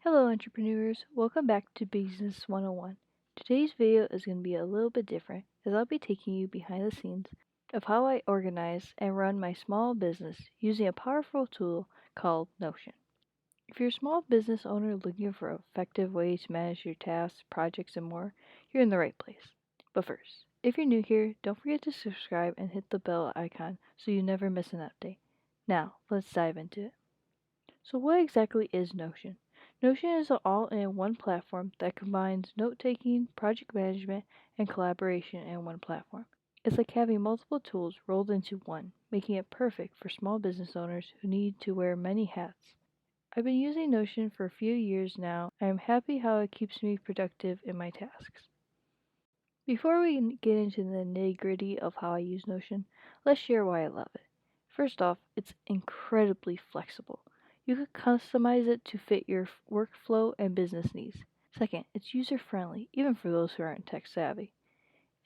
Hello entrepreneurs, welcome back to Business 101. Today's video is going to be a little bit different as I'll be taking you behind the scenes of how I organize and run my small business using a powerful tool called Notion. If you're a small business owner looking for an effective way to manage your tasks, projects, and more, you're in the right place. But first, if you're new here, don't forget to subscribe and hit the bell icon so you never miss an update. Now, let's dive into it. So, what exactly is Notion? Notion is an all in one platform that combines note taking, project management, and collaboration in one platform. It's like having multiple tools rolled into one, making it perfect for small business owners who need to wear many hats. I've been using Notion for a few years now. I am happy how it keeps me productive in my tasks. Before we get into the nitty gritty of how I use Notion, let's share why I love it. First off, it's incredibly flexible. You can customize it to fit your workflow and business needs. Second, it's user friendly, even for those who aren't tech savvy.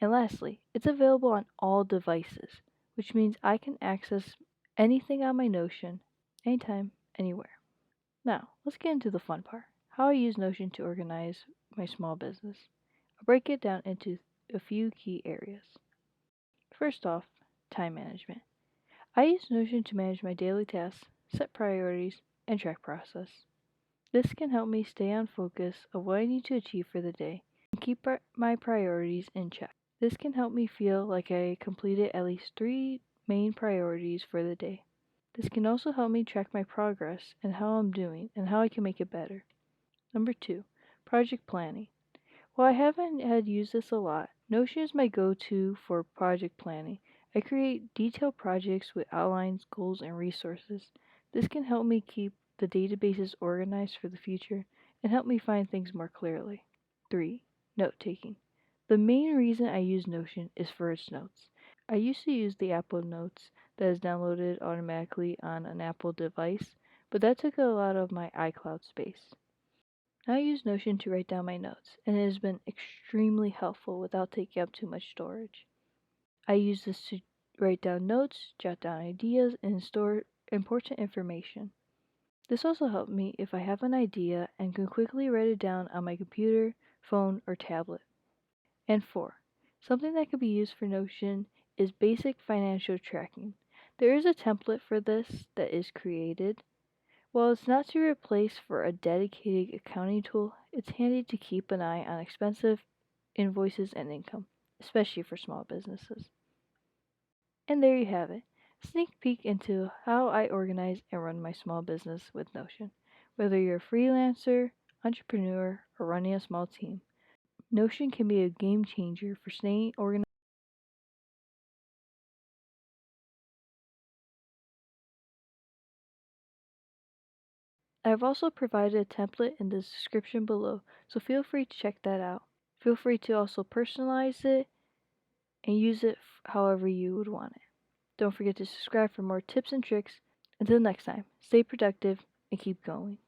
And lastly, it's available on all devices, which means I can access anything on my Notion, anytime, anywhere. Now, let's get into the fun part how I use Notion to organize my small business. I'll break it down into a few key areas. First off, time management. I use Notion to manage my daily tasks, set priorities, and track process. This can help me stay on focus of what I need to achieve for the day and keep my priorities in check. This can help me feel like I completed at least 3 main priorities for the day. This can also help me track my progress and how I'm doing and how I can make it better. Number 2, project planning. While I haven't had used this a lot, Notion is my go-to for project planning. I create detailed projects with outlines, goals, and resources. This can help me keep the databases organized for the future and help me find things more clearly. 3. Note-taking. The main reason I use Notion is for its notes. I used to use the Apple Notes that is downloaded automatically on an Apple device, but that took a lot of my iCloud space. I use Notion to write down my notes, and it has been extremely helpful without taking up too much storage. I use this to write down notes, jot down ideas, and store important information. This also helps me if I have an idea and can quickly write it down on my computer, phone, or tablet. And 4. Something that could be used for Notion is basic financial tracking. There is a template for this that is created. While it's not to replace for a dedicated accounting tool, it's handy to keep an eye on expensive invoices and income, especially for small businesses. And there you have it. Sneak peek into how I organize and run my small business with Notion. Whether you're a freelancer, entrepreneur, or running a small team, Notion can be a game changer for staying organized. I've also provided a template in the description below, so feel free to check that out. Feel free to also personalize it and use it however you would want it. Don't forget to subscribe for more tips and tricks. Until next time, stay productive and keep going.